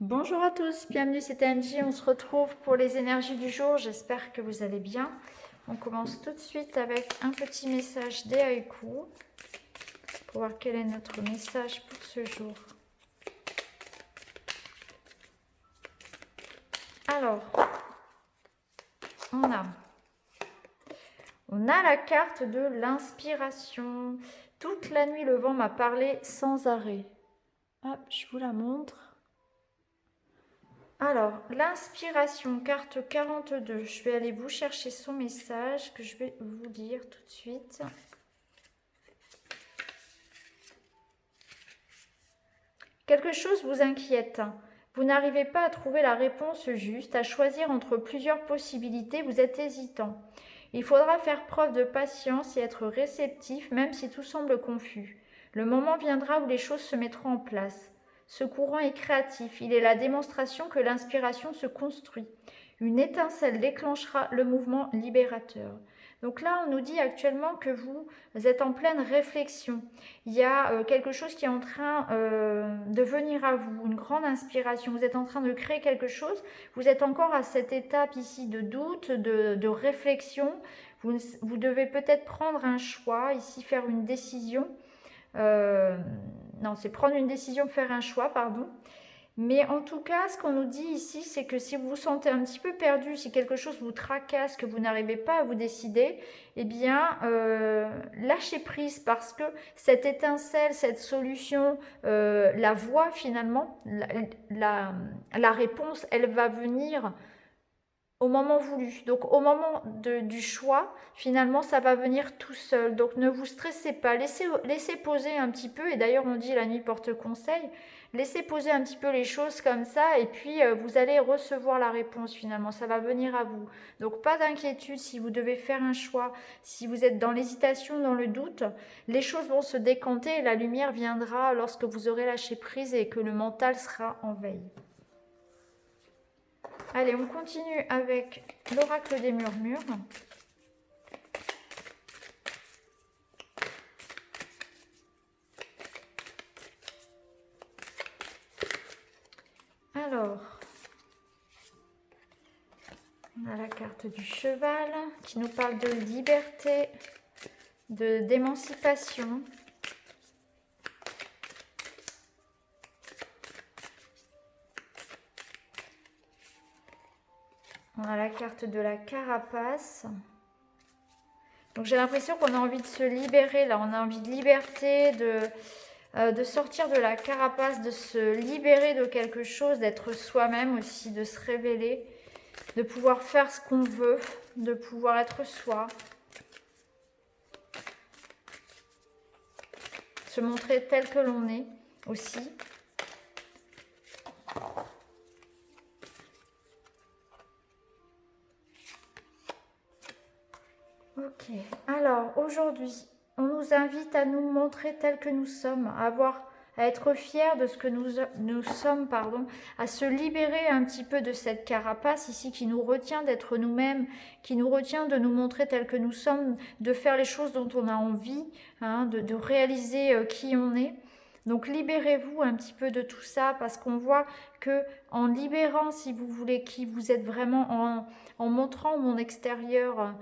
Bonjour à tous, bienvenue, c'est Angie. On se retrouve pour les énergies du jour. J'espère que vous allez bien. On commence tout de suite avec un petit message des haïkus pour voir quel est notre message pour ce jour. Alors, on a la carte de l'inspiration. Toute la nuit, le vent m'a parlé sans arrêt. Hop, je vous la montre. Alors, l'inspiration, carte 42. Je vais aller vous chercher son message que je vais vous lire tout de suite. Quelque chose vous inquiète. Vous n'arrivez pas à trouver la réponse juste, à choisir entre plusieurs possibilités, vous êtes hésitant. Il faudra faire preuve de patience et être réceptif même si tout semble confus. Le moment viendra où les choses se mettront en place. Ce courant est créatif, il est la démonstration que l'inspiration se construit. Une étincelle déclenchera le mouvement libérateur. Donc là, on nous dit actuellement que vous êtes en pleine réflexion. Il y a quelque chose qui est en train de venir à vous, une grande inspiration. Vous êtes en train de créer quelque chose. Vous êtes encore à cette étape ici de doute, de réflexion. Vous devez peut-être prendre un choix, ici faire une décision. Non, c'est prendre une décision, faire un choix, pardon. Mais en tout cas, ce qu'on nous dit ici, c'est que si vous vous sentez un petit peu perdu, si quelque chose vous tracasse, que vous n'arrivez pas à vous décider, eh bien, lâchez prise parce que cette étincelle, cette solution, la voie finalement, la réponse, elle va venir au moment voulu. Donc au moment du choix, finalement, ça va venir tout seul. Donc ne vous stressez pas, laissez poser un petit peu, et d'ailleurs on dit la nuit porte conseil, laissez poser un petit peu les choses comme ça, et puis vous allez recevoir la réponse finalement, ça va venir à vous. Donc pas d'inquiétude si vous devez faire un choix, si vous êtes dans l'hésitation, dans le doute, les choses vont se décanter et la lumière viendra lorsque vous aurez lâché prise et que le mental sera en veille. Allez, on continue avec l'oracle des murmures. Alors, on a la carte du cheval qui nous parle de liberté, d'émancipation. On a la carte de la carapace. Donc j'ai l'impression qu'on a envie de se libérer, là on a envie de liberté, de sortir de la carapace, de se libérer de quelque chose, d'être soi-même aussi, de se révéler, de pouvoir faire ce qu'on veut, de pouvoir être soi, se montrer tel que l'on est aussi. Ok, alors aujourd'hui, on nous invite à nous montrer tels que nous sommes, à être fiers de ce que nous sommes, pardon, à se libérer un petit peu de cette carapace ici qui nous retient d'être nous-mêmes, qui nous retient de nous montrer tels que nous sommes, de faire les choses dont on a envie, hein, de réaliser qui on est. Donc libérez-vous un petit peu de tout ça parce qu'on voit que en libérant, si vous voulez, qui vous êtes vraiment, en montrant mon extérieur,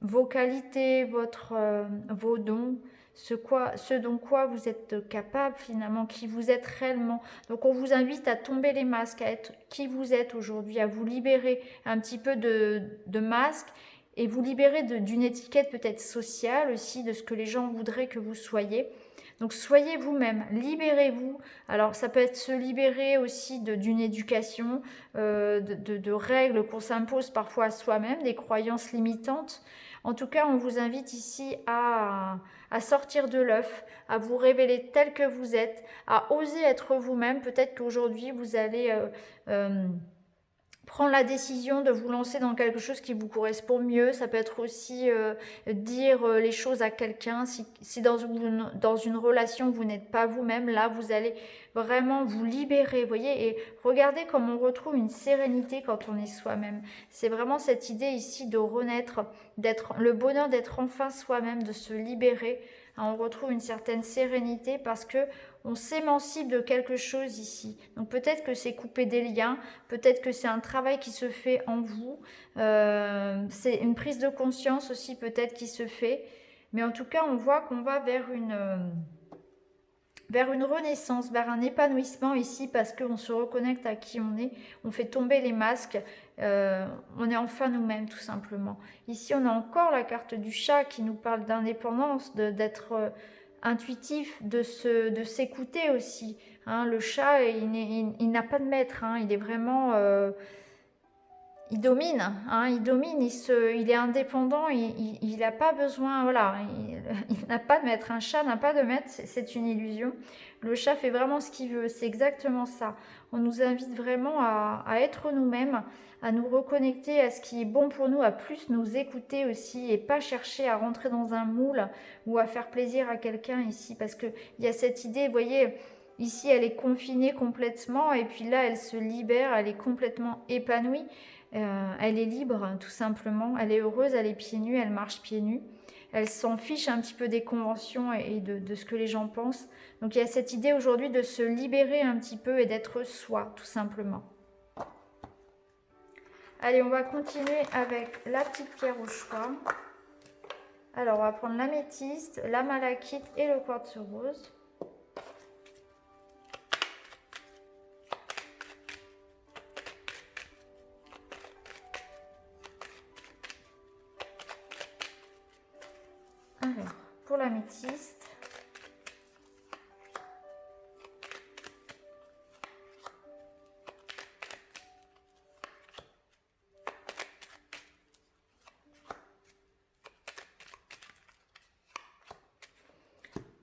vos qualités, vos dons, ce dont quoi vous êtes capable finalement, qui vous êtes réellement. Donc on vous invite à tomber les masques, à être qui vous êtes aujourd'hui, à vous libérer un petit peu de masques et vous libérer d'une étiquette peut-être sociale aussi, de ce que les gens voudraient que vous soyez. Donc soyez vous-même, libérez-vous. Alors ça peut être se libérer aussi d'une éducation, de règles qu'on s'impose parfois à soi-même, des croyances limitantes. En tout cas, on vous invite ici à sortir de l'œuf, à vous révéler tel que vous êtes, à oser être vous-même. Peut-être qu'aujourd'hui, vous allez prendre la décision de vous lancer dans quelque chose qui vous correspond mieux. Ça peut être aussi dire les choses à quelqu'un. Si dans une relation, vous n'êtes pas vous-même, là, vous allez vraiment vous libérer, vous voyez. Et regardez comme on retrouve une sérénité quand on est soi-même. C'est vraiment cette idée ici de renaître, le bonheur d'être enfin soi-même, de se libérer. On retrouve une certaine sérénité parce que on s'émancipe de quelque chose ici. Donc peut-être que c'est couper des liens, peut-être que c'est un travail qui se fait en vous, c'est une prise de conscience aussi peut-être qui se fait. Mais en tout cas, on voit qu'on va vers une renaissance, vers un épanouissement ici parce qu'on se reconnecte à qui on est, on fait tomber les masques, on est enfin nous-mêmes tout simplement. Ici on a encore la carte du chat qui nous parle d'indépendance, d'être intuitif, de s'écouter aussi. Hein, le chat, il n'a pas de maître, hein, il est vraiment... il domine, hein, il est indépendant, il n'a pas besoin, voilà, il n'a pas de maître, un chat n'a pas de maître, c'est une illusion. Le chat fait vraiment ce qu'il veut, c'est exactement ça. On nous invite vraiment à être nous-mêmes, à nous reconnecter à ce qui est bon pour nous, à plus nous écouter aussi et pas chercher à rentrer dans un moule ou à faire plaisir à quelqu'un ici, parce qu'il y a cette idée, vous voyez, ici elle est confinée complètement et puis là elle se libère, elle est complètement épanouie. Elle est libre, tout simplement. Elle est heureuse, elle est pieds nus, elle marche pieds nus. Elle s'en fiche un petit peu des conventions et de ce que les gens pensent. Donc il y a cette idée aujourd'hui de se libérer un petit peu et d'être soi, tout simplement. Allez, on va continuer avec la petite pierre au choix. Alors, on va prendre l'améthyste, la malachite et le quartz rose.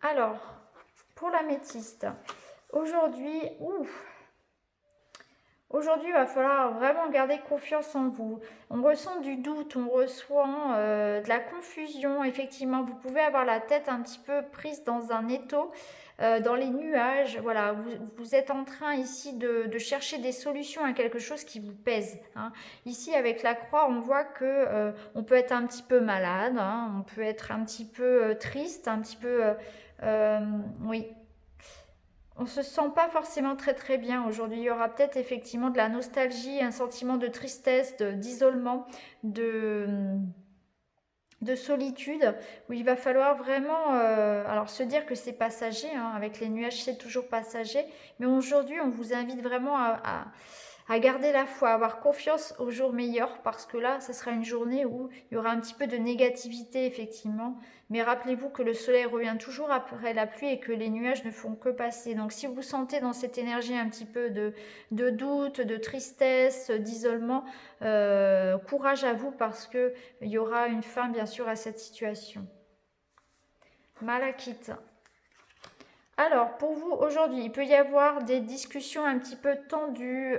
Alors, pour l'améthyste, aujourd'hui, aujourd'hui, il va falloir vraiment garder confiance en vous. On ressent du doute, on ressent de la confusion. Effectivement, vous pouvez avoir la tête un petit peu prise dans un étau, dans les nuages. Voilà, vous êtes en train ici de chercher des solutions à quelque chose qui vous pèse. Hein. Ici, avec la croix, on voit que on peut être un petit peu malade, hein, on peut être un petit peu triste, un petit peu... oui, on se sent pas forcément très très bien aujourd'hui. Il y aura peut-être effectivement de la nostalgie, un sentiment de tristesse, d'isolement, de solitude, où il va falloir vraiment alors se dire que c'est passager, hein, avec les nuages c'est toujours passager, mais aujourd'hui on vous invite vraiment à garder la foi, à avoir confiance au jour meilleur, parce que là, ce sera une journée où il y aura un petit peu de négativité, effectivement. Mais rappelez-vous que le soleil revient toujours après la pluie et que les nuages ne font que passer. Donc si vous vous sentez dans cette énergie un petit peu de doute, de tristesse, d'isolement, courage à vous, parce qu'il y aura une fin, bien sûr, à cette situation. Malachite. Alors, pour vous, aujourd'hui, il peut y avoir des discussions un petit peu tendues,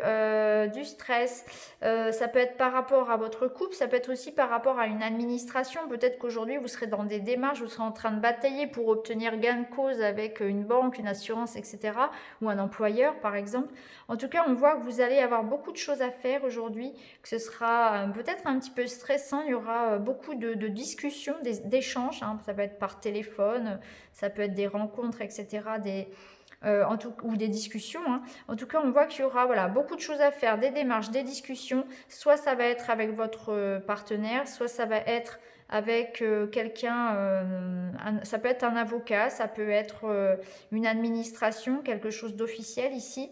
du stress. Ça peut être par rapport à votre couple, ça peut être aussi par rapport à une administration. Peut-être qu'aujourd'hui, vous serez dans des démarches, vous serez en train de batailler pour obtenir gain de cause avec une banque, une assurance, etc. Ou un employeur, par exemple. En tout cas, on voit que vous allez avoir beaucoup de choses à faire aujourd'hui, que ce sera peut-être un petit peu stressant. Il y aura beaucoup de discussions, d'échanges. Hein. Ça peut être par téléphone, ça peut être des rencontres, etc. Ou des discussions. Hein. En tout cas, on voit qu'il y aura voilà, beaucoup de choses à faire, des démarches, des discussions. Soit ça va être avec votre partenaire, soit ça va être avec quelqu'un, ça peut être un avocat, ça peut être une administration, quelque chose d'officiel ici.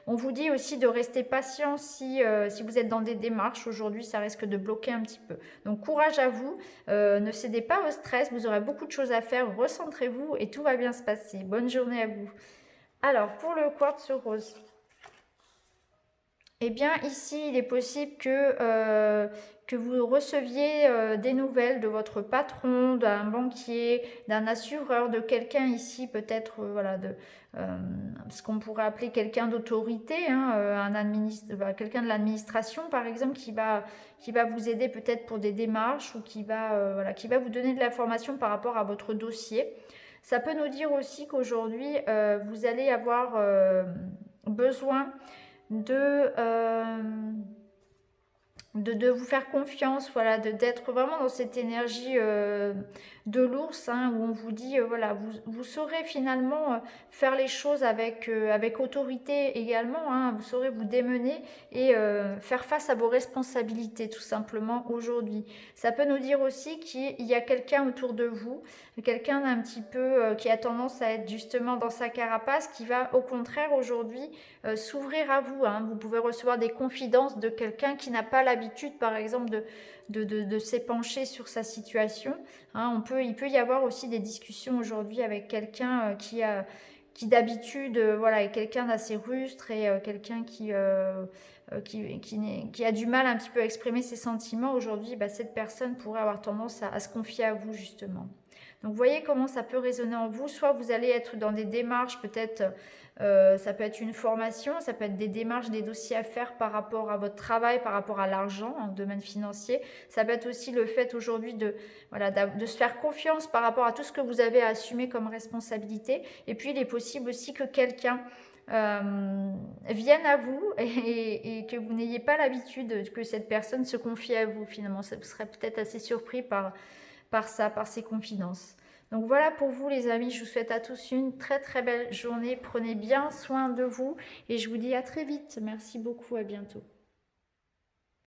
On vous dit aussi de rester patient si vous êtes dans des démarches. Aujourd'hui, ça risque de bloquer un petit peu. Donc, courage à vous. Ne cédez pas au stress. Vous aurez beaucoup de choses à faire. Recentrez-vous et tout va bien se passer. Bonne journée à vous. Alors, pour le quartz rose. Eh bien, ici, il est possible que vous receviez des nouvelles de votre patron, d'un banquier, d'un assureur, de quelqu'un ici, peut-être, voilà, ce qu'on pourrait appeler quelqu'un d'autorité, hein, quelqu'un de l'administration, par exemple, qui va vous aider peut-être pour des démarches ou qui va vous donner de l'information par rapport à votre dossier. Ça peut nous dire aussi qu'aujourd'hui, vous allez avoir besoin de vous faire confiance, voilà, d'être vraiment dans cette énergie de l'ours, hein, où on vous dit, voilà, vous saurez finalement faire les choses avec autorité également, hein, vous saurez vous démener et faire face à vos responsabilités tout simplement aujourd'hui. Ça peut nous dire aussi qu'il y a quelqu'un autour de vous, quelqu'un d'un petit peu qui a tendance à être justement dans sa carapace, qui va au contraire aujourd'hui s'ouvrir à vous, hein. Vous pouvez recevoir des confidences de quelqu'un qui n'a pas l'habitude, par exemple, de s'épancher sur sa situation, hein. Il peut y avoir aussi des discussions aujourd'hui avec quelqu'un qui d'habitude voilà, est quelqu'un d'assez rustre et quelqu'un qui a du mal un petit peu à exprimer ses sentiments. Aujourd'hui, bah, cette personne pourrait avoir tendance à se confier à vous justement. Donc voyez comment ça peut résonner en vous. Soit vous allez être dans des démarches, peut-être ça peut être une formation, ça peut être des démarches, des dossiers à faire par rapport à votre travail, par rapport à l'argent, en domaine financier. Ça peut être aussi le fait aujourd'hui voilà, de se faire confiance par rapport à tout ce que vous avez à assumer comme responsabilité. Et puis il est possible aussi que quelqu'un vienne à vous et que vous n'ayez pas l'habitude que cette personne se confie à vous finalement. Vous serez peut-être assez surpris par ces confidences. Donc voilà pour vous les amis, je vous souhaite à tous une très très belle journée, prenez bien soin de vous et je vous dis à très vite. Merci beaucoup, à bientôt.